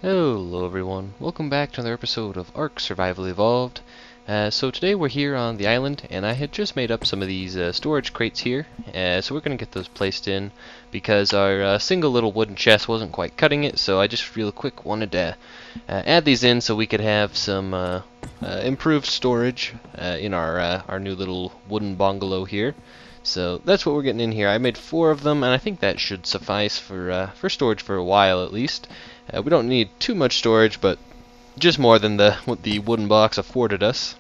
Hello everyone, welcome back to another episode of ARK Survival Evolved. So today we're here on the island, and I had just made up some of these storage crates here, so we're going to get those placed in because our single little wooden chest wasn't quite cutting it, so I just real quick wanted to add these in so we could have some improved storage in our new little wooden bungalow here. So that's what we're getting in here. I made 4 of them, and I think that should suffice for storage for a while at least. We don't need too much storage, but just more than what the wooden box afforded us.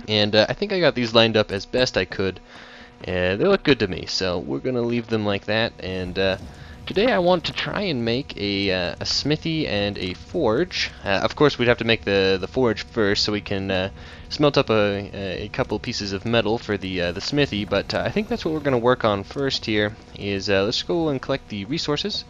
And I think I got these lined up as best I could. They look good to me, so we're going to leave them like that. And today I want to try and make a smithy and a forge. Of course, we'd have to make the forge first so we can smelt up a couple pieces of metal for the smithy. But I think that's what we're going to work on first here. Is let's go and collect the resources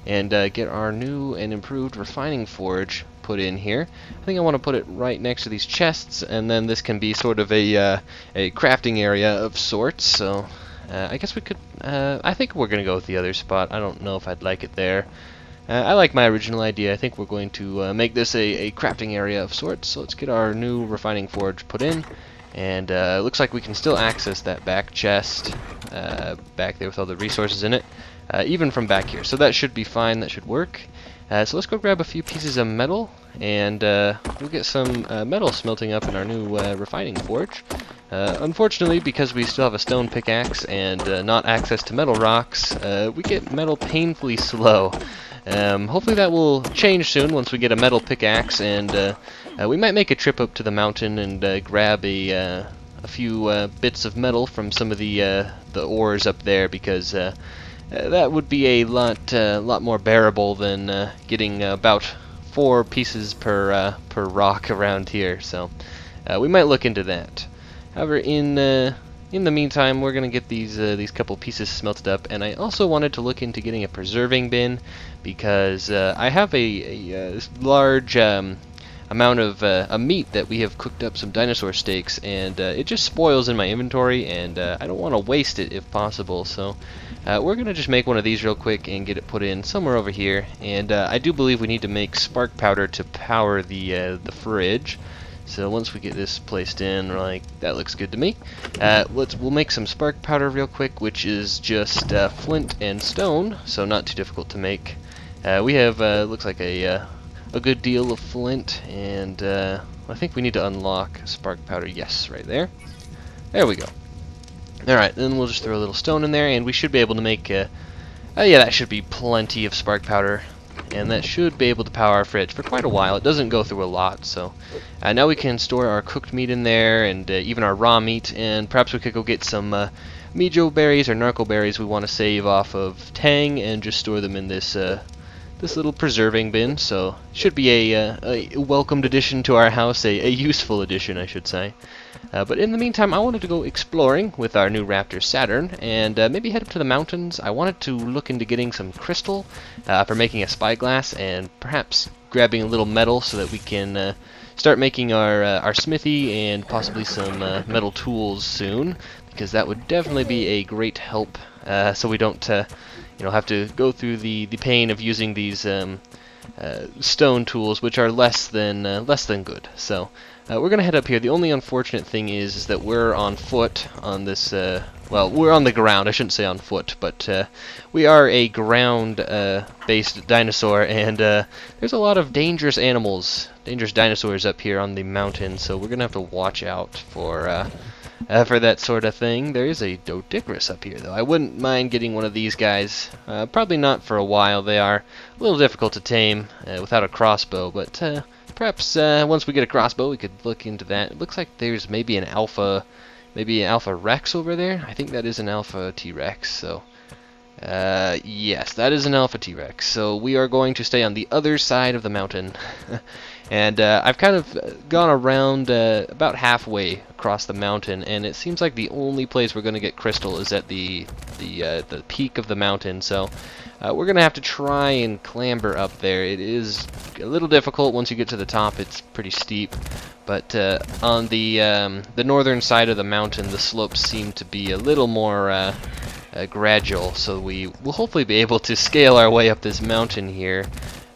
and get our new and improved refining forge put in here. I think I want to put it right next to these chests, and then this can be sort of a crafting area of sorts. So I guess we could. I think we're gonna go with the other spot. I don't know if I'd like it there. I like my original idea. I think we're going to make this a crafting area of sorts. So let's get our new refining forge put in. And it looks like we can still access that back chest back there with all the resources in it, even from back here. So that should be fine. That should work. So let's go grab a few pieces of metal, and we'll get some metal smelting up in our new refining forge. Unfortunately, because we still have a stone pickaxe and not access to metal rocks, we get metal painfully slow. Hopefully that will change soon once we get a metal pickaxe, and we might make a trip up to the mountain and grab a few bits of metal from some of the ores up there, because that would be a lot more bearable than getting about 4 pieces per rock around here. So we might look into that. However, in the meantime, we're gonna get these couple pieces smelted up, and I also wanted to look into getting a preserving bin, because I have a large amount of meat that we have cooked up some dinosaur steaks, and it just spoils in my inventory, and I don't want to waste it if possible. So we're gonna just make one of these real quick and get it put in somewhere over here. And I do believe we need to make spark powder to power the fridge. So once we get this placed in, we're like, that looks good to me. We'll make some spark powder real quick, which is just flint and stone, so not too difficult to make. We have looks like a good deal of flint, and I think we need to unlock spark powder. Yes, right there. There we go. Alright, then we'll just throw a little stone in there, and we should be able to make yeah, that should be plenty of spark powder, and that should be able to power our fridge for quite a while. It doesn't go through a lot, so now we can store our cooked meat in there, and even our raw meat, and perhaps we could go get some mijo berries or narco berries we want to save off of Tang, and just store them in this this little preserving bin. So should be a welcomed addition to our house, a useful addition, I should say. But in the meantime, I wanted to go exploring with our new Raptor Saturn, and maybe head up to the mountains. I wanted to look into getting some crystal for making a spyglass, and perhaps grabbing a little metal so that we can start making our smithy and possibly some metal tools soon, because that would definitely be a great help, so we don't have to go through the pain of using these stone tools, which are less than good. So we're gonna head up here. The only unfortunate thing is that we're on foot on this. Well, we're on the ground. I shouldn't say on foot, but we are a ground-based dinosaur, and there's a lot of dangerous animals, dangerous dinosaurs up here on the mountain. So we're gonna have to watch out for that sort of thing. There is a Dodigrus up here, though. I wouldn't mind getting one of these guys. Probably not for a while. They are a little difficult to tame without a crossbow, but perhaps once we get a crossbow, we could look into that. It looks like there's maybe an alpha Rex over there. I think that is an alpha T-Rex. So yes, that is an alpha T-Rex. So we are going to stay on the other side of the mountain. And I've kind of gone around about halfway across the mountain, and it seems like the only place we're going to get crystal is at the peak of the mountain. So we're going to have to try and clamber up there. It is a little difficult once you get to the top. It's pretty steep. But on the northern side of the mountain, the slopes seem to be a little more gradual. So we will hopefully be able to scale our way up this mountain here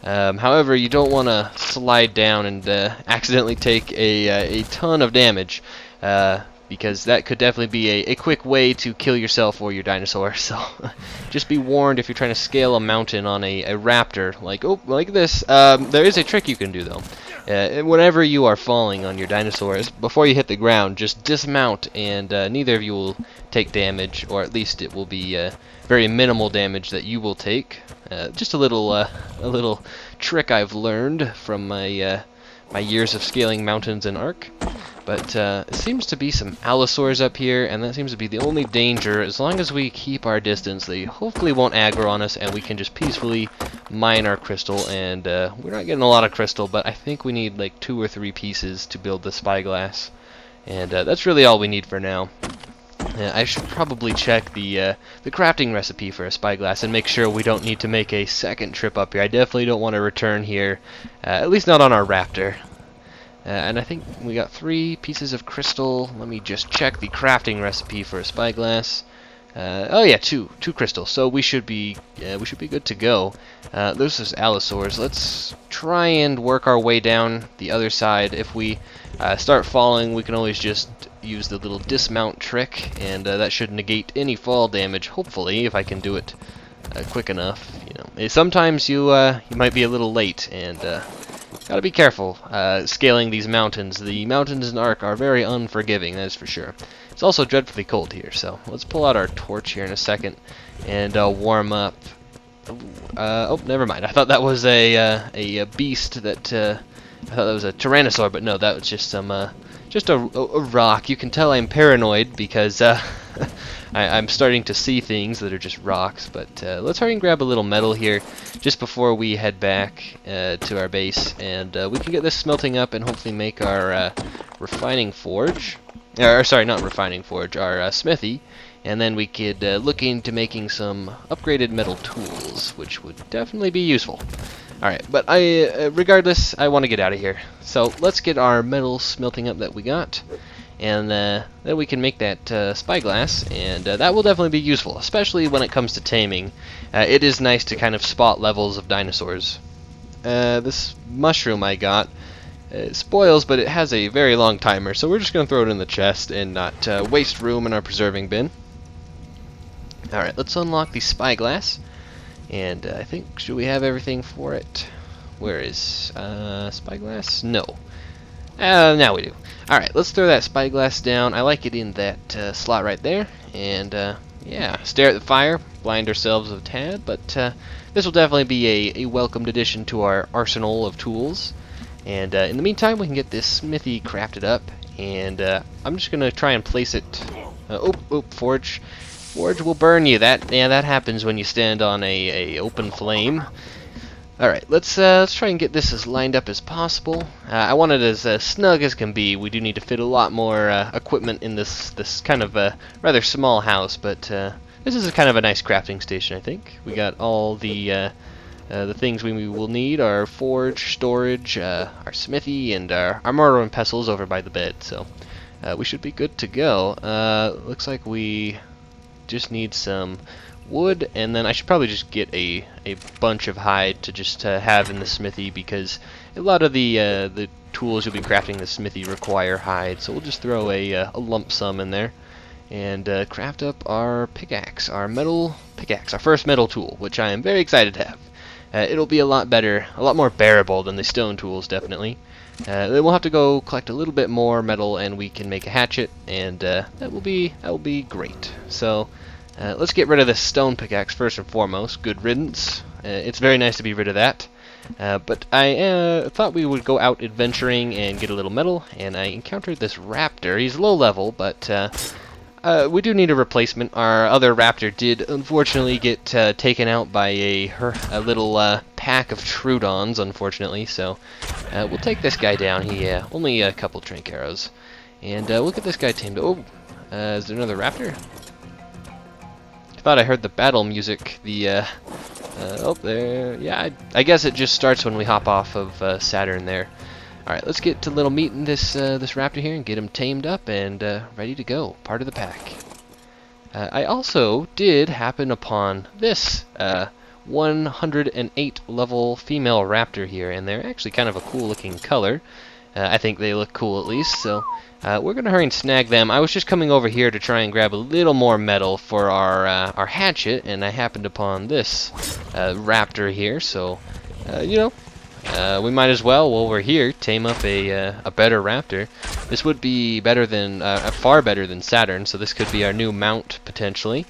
However, you don't want to slide down and accidentally take a ton of damage, because that could definitely be a quick way to kill yourself or your dinosaur. So just be warned if you're trying to scale a mountain on a raptor, like this. There is a trick you can do though. Whenever you are falling on your dinosaurs, before you hit the ground, just dismount, and neither of you will take damage, or at least it will be very minimal damage that you will take. Just a little trick I've learned from my my years of scaling mountains in ARK. But it seems to be some allosaurs up here, and that seems to be the only danger. As long as we keep our distance, they hopefully won't aggro on us, and we can just peacefully mine our crystal. And we're not getting a lot of crystal, but I think we need like 2 or 3 pieces to build the spyglass. And that's really all we need for now. I should probably check the crafting recipe for a spyglass and make sure we don't need to make a second trip up here. I definitely don't want to return here, at least not on our raptor. And I think we got 3 pieces of crystal. Let me just check the crafting recipe for a spyglass. Oh yeah, two crystals. So we should be good to go. Those is allosaurs. Let's try and work our way down the other side. If we start falling, we can always just use the little dismount trick, and that should negate any fall damage. Hopefully, if I can do it quick enough. You know, sometimes you might be a little late, and gotta be careful scaling these mountains. The mountains in ARK are very unforgiving, that is for sure. It's also dreadfully cold here, so let's pull out our torch here in a second and warm up. Oh, never mind. I thought that was a beast that I thought that was a tyrannosaur, but no, that was just some just a rock. You can tell I'm paranoid because I'm starting to see things that are just rocks. But let's hurry and grab a little metal here just before we head back to our base, and we can get this smelting up and hopefully make our refining forge. Or sorry, not refining forge, our smithy. And then we could look into making some upgraded metal tools, which would definitely be useful. Alright, but regardless, I want to get out of here. So let's get our metal smelting up that we got, and then we can make that spyglass, and that will definitely be useful, especially when it comes to taming. It is nice to kind of spot levels of dinosaurs. This mushroom I got, it spoils, but it has a very long timer, so we're just going to throw it in the chest and not waste room in our preserving bin. Alright, let's unlock the spyglass. And I think, should we have everything for it? Where is spyglass? No. Now we do. Alright, let's throw that spyglass down. I like it in that slot right there. And yeah, stare at the fire, blind ourselves a tad, but this will definitely be a welcomed addition to our arsenal of tools. And in the meantime, we can get this smithy crafted up. And I'm just going to try and place it... forge. Forge will burn you. That happens when you stand on a open flame. Alright, let's try and get this as lined up as possible. I want it as snug as can be. We do need to fit a lot more equipment in this kind of rather small house, but this is kind of a nice crafting station, I think. We got all the things we will need: our forge, storage, our smithy, and our mortar and pestles over by the bed. So we should be good to go. Looks like we just need some wood, and then I should probably just get a bunch of hide to just have in the smithy, because a lot of the tools you'll be crafting the smithy require hide. So we'll just throw a lump sum in there and craft up our pickaxe, our metal pickaxe, our first metal tool, which I am very excited to have. It'll be a lot better, a lot more bearable than the stone tools, definitely. Then we'll have to go collect a little bit more metal, and we can make a hatchet, and that will be great. So let's get rid of this stone pickaxe first and foremost. Good riddance. It's very nice to be rid of that. But I thought we would go out adventuring and get a little metal, and I encountered this raptor. He's low level, but we do need a replacement. Our other raptor did unfortunately get taken out by a little pack of Trudons, unfortunately. So we'll take this guy down. He only a couple trank arrows, and we'll get this guy tamed. Oh, is there another raptor? I thought I heard the battle music. The oh, there. Yeah, I guess it just starts when we hop off of Saturn there. Alright, let's get to little meat in this raptor here and get him tamed up and ready to go. Part of the pack. I also did happen upon this 108 level female raptor here, and they're actually kind of a cool looking color. I think they look cool at least, so we're going to hurry and snag them. I was just coming over here to try and grab a little more metal for our hatchet, and I happened upon this raptor here, so, you know, we might as well, while we're here, tame up a better raptor. This would be better than, far better than Saturn, so this could be our new mount, potentially.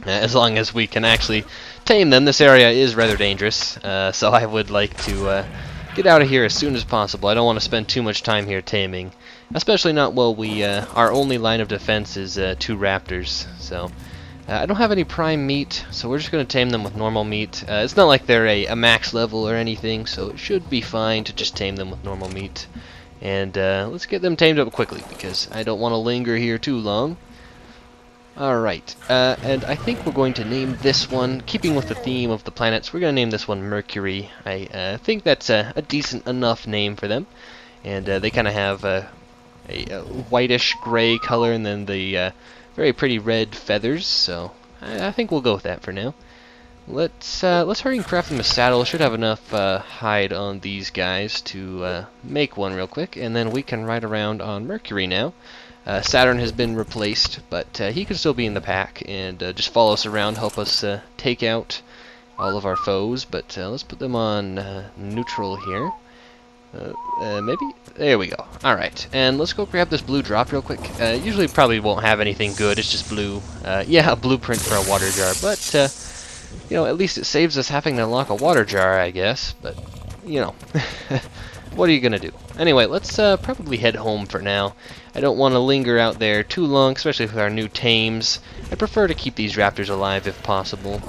As long as we can actually tame them. This area is rather dangerous, so I would like to get out of here as soon as possible. I don't want to spend too much time here taming, especially not while we, our only line of defense is 2 raptors, so... I don't have any prime meat, so we're just going to tame them with normal meat. It's not like they're a max level or anything, so it should be fine to just tame them with normal meat. And let's get them tamed up quickly, because I don't want to linger here too long. Alright, and I think we're going to name this one, keeping with the theme of the planets, we're going to name this one Mercury. I think that's a decent enough name for them. And they kind of have a whitish gray color, and then the... very pretty red feathers, so I think we'll go with that for now. Let's hurry and craft them a saddle. Should have enough hide on these guys to make one real quick, and then we can ride around on Mercury now. Saturn has been replaced, but he could still be in the pack and just follow us around, help us take out all of our foes. But let's put them on neutral here. Maybe? There we go. Alright, and let's go grab this blue drop real quick. Usually probably won't have anything good, it's just blue. Yeah, a blueprint for a water jar, but, you know, at least it saves us having to unlock a water jar, I guess. But, you know, what are you gonna do? Anyway, let's probably head home for now. I don't want to linger out there too long, especially with our new tames. I prefer to keep these raptors alive if possible.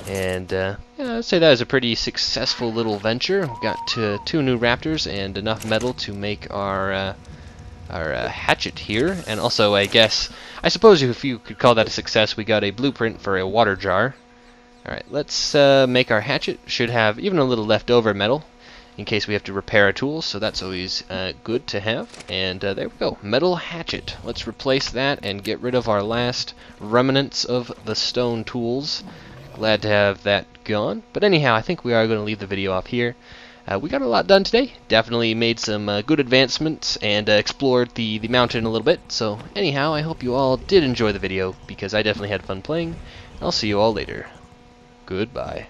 And, yeah, I'd say that is a pretty successful little venture. We've got 2 new raptors and enough metal to make our hatchet here. And also, I suppose if you could call that a success, we got a blueprint for a water jar. Alright, let's make our hatchet. Should have even a little leftover metal in case we have to repair a tool, so that's always good to have. And there we go, metal hatchet. Let's replace that and get rid of our last remnants of the stone tools. Glad to have that gone. But anyhow, I think we are going to leave the video off here. We got a lot done today. Definitely made some good advancements and explored the mountain a little bit. So anyhow, I hope you all did enjoy the video, because I definitely had fun playing. I'll see you all later. Goodbye.